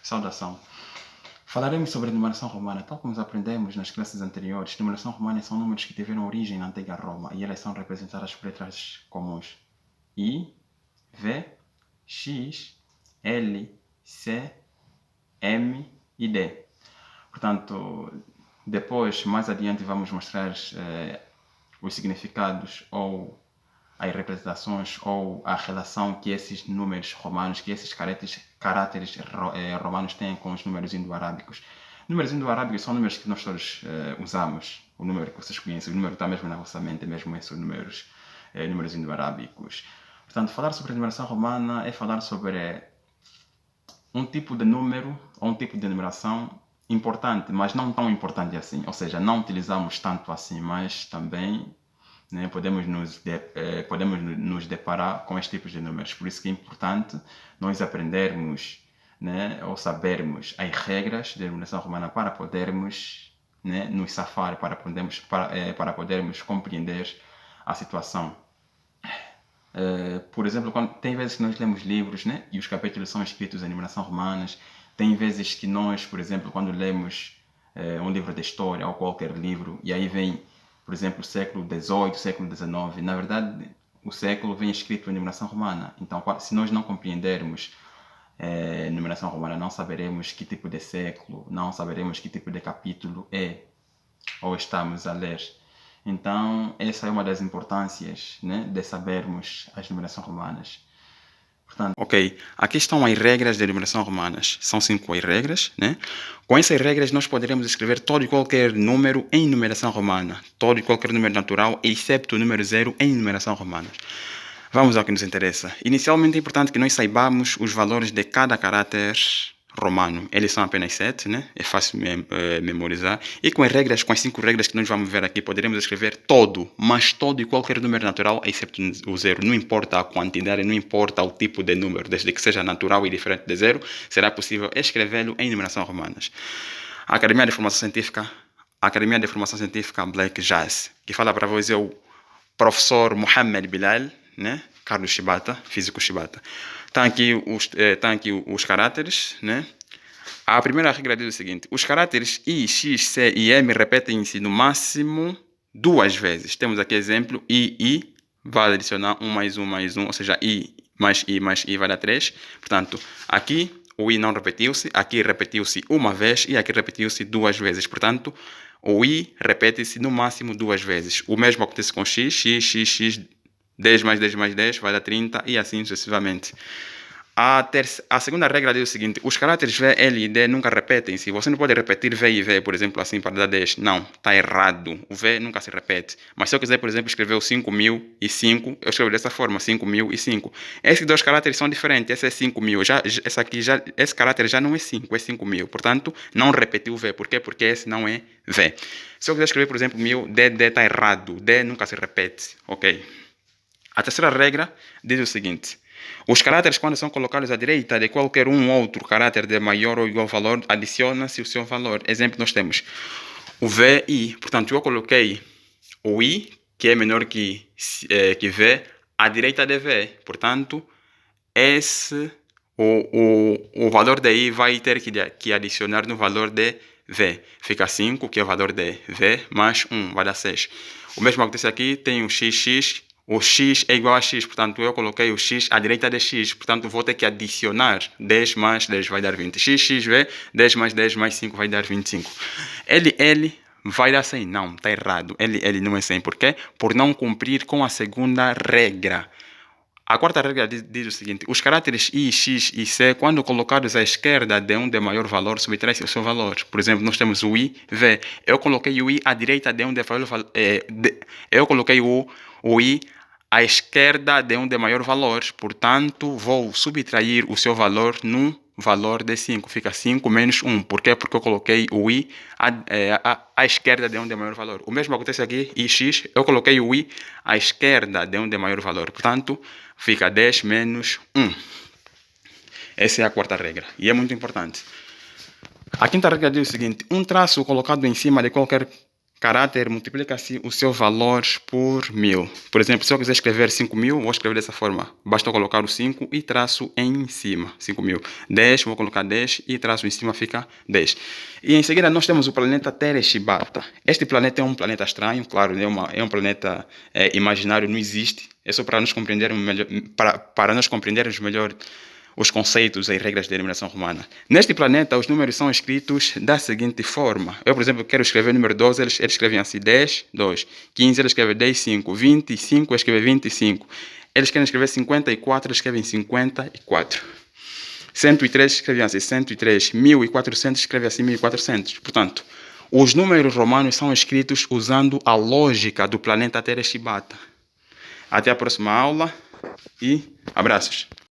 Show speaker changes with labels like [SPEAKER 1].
[SPEAKER 1] Saudação. Falaremos sobre a numeração romana. Tal como aprendemos nas classes anteriores, numeração romana são números que tiveram origem na antiga Roma e elas são representadas por letras comuns: I, V, X, L, C, M e D. Portanto, depois, mais adiante, vamos mostrar os significados ou as representações ou a relação que esses números romanos, que esses caráteres romanos têm com os números indo-arábicos. Números indo-arábicos são números que nós todos usamos. O número que vocês conhecem, o número que está mesmo na vossa mente, mesmo esses números indo-arábicos. Portanto, falar sobre a numeração romana é falar sobre um tipo de número ou um tipo de numeração importante, mas não tão importante assim. Ou seja, não utilizamos tanto assim, mas também podemos nos deparar com estes tipos de números. Por isso que é importante nós aprendermos ou sabermos as regras da numeração romana para podermos nos safar, para podermos compreender a situação. Por exemplo, tem vezes que nós lemos livros e os capítulos são escritos em numeração romanas. Tem vezes que nós, por exemplo, quando lemos um livro de história ou qualquer livro, e aí vem, por exemplo, o século XVIII, século XIX, na verdade o século vem escrito em numeração romana. Então, se nós não compreendermos numeração romana, não saberemos que tipo de século, não saberemos que tipo de capítulo é ou estamos a ler. Então, essa é uma das importâncias de sabermos as numerações romanas. Portanto, ok, aqui estão as regras de numeração romanas. São 5 as regras, Com essas regras nós poderemos escrever todo e qualquer número em numeração romana. Todo e qualquer número natural, exceto o número 0 em numeração romana. Vamos ao que nos interessa. Inicialmente é importante que nós saibamos os valores de cada caráter romano. Eles são apenas 7, É fácil memorizar. E com as 5 regras que nós vamos ver aqui, poderemos escrever mas todo e qualquer número natural, exceto o 0. Não importa a quantidade, não importa o tipo de número, desde que seja natural e diferente de 0, será possível escrevê-lo em numeração romanas. A Academia de Formação Científica Black Jazz, que fala para vocês é o professor Mohamed Bilal, Carlos Shibata, físico Shibata. Estão aqui os caráteres, A primeira regra diz o seguinte: os caráteres I, X, C e M repetem-se no máximo 2 vezes. Temos aqui exemplo: I vai adicionar 1 mais 1 mais 1, ou seja, I mais I vai dar 3. Portanto, aqui o I não repetiu-se, aqui repetiu-se uma vez e aqui repetiu-se 2 vezes. Portanto, o I repete-se no máximo 2 vezes. O mesmo acontece com X, 10 mais 10 mais 10 vai dar 30 e assim sucessivamente. A segunda regra diz o seguinte: os caráteres V, L e D nunca repetem-se. Você não pode repetir V e V, por exemplo, assim para dar 10. Não, está errado. O V nunca se repete. Mas se eu quiser, por exemplo, escrever o 5.005, eu escrevo dessa forma, 5.005. Esses 2 caráteres são diferentes. Esse é 5.000. Esse caráter já não é 5, é 5.000. Portanto, não repetiu o V. Por quê? Porque esse não é V. Se eu quiser escrever, por exemplo, 1000, D está errado. D nunca se repete. Ok? A terceira regra diz o seguinte: os caráteres, quando são colocados à direita de qualquer outro caráter de maior ou igual valor, adiciona-se o seu valor. Exemplo, nós temos o VI. Portanto, eu coloquei o I, que é menor que V, à direita de V. Portanto, o valor de I vai ter que adicionar no valor de V. Fica 5, que é o valor de V, mais 1, vai dar 6. O mesmo acontece aqui, tem o XX. O X é igual a X, portanto, eu coloquei o X à direita de X, portanto, vou ter que adicionar 10 mais 10 vai dar 20. XXV, 10 mais 10 mais 5 vai dar 25. LL vai dar 100. Não, está errado. LL não é 100. Por quê? Por não cumprir com a segunda regra. A quarta regra diz o seguinte: os caráteres I, X e C, quando colocados à esquerda de um de maior valor, subtrai-se o seu valor. Por exemplo, nós temos o I, V. Eu coloquei o I à direita de um de maior valor. Eu coloquei o I à esquerda de um de maior valor. Portanto, vou subtrair o seu valor no valor de 5. Fica 5 menos 1. Por quê? Porque eu coloquei o I à esquerda de um de maior valor. O mesmo acontece aqui, I, X. Eu coloquei o I à esquerda de um de maior valor. Portanto, fica 10 menos 1. Essa é a quarta regra. E é muito importante. A quinta regra diz o seguinte: um traço colocado em cima de qualquer caráter multiplica-se o seu valor por 1000. Por exemplo, se eu quiser escrever 5.000, vou escrever dessa forma. Basta colocar o 5 e traço em cima, 5.000. 10, vou colocar 10 e traço em cima, fica 10. E em seguida nós temos o planeta Tereshibata. Este planeta é um planeta estranho, claro, é um planeta imaginário, não existe. É só para nós compreendermos melhor, para nós compreendermos melhor os conceitos e regras de eliminação romana. Neste planeta, os números são escritos da seguinte forma. Eu, por exemplo, quero escrever o número 12, eles escrevem assim 10, 2. 15, eles escrevem 10, 5. 25, eles escrevem 25. Eles querem escrever 54, eles escrevem 54. 103 escrevem assim 103. 1400 escrevem assim 1400. Portanto, os números romanos são escritos usando a lógica do planeta Tereshibata. Até a próxima aula e abraços.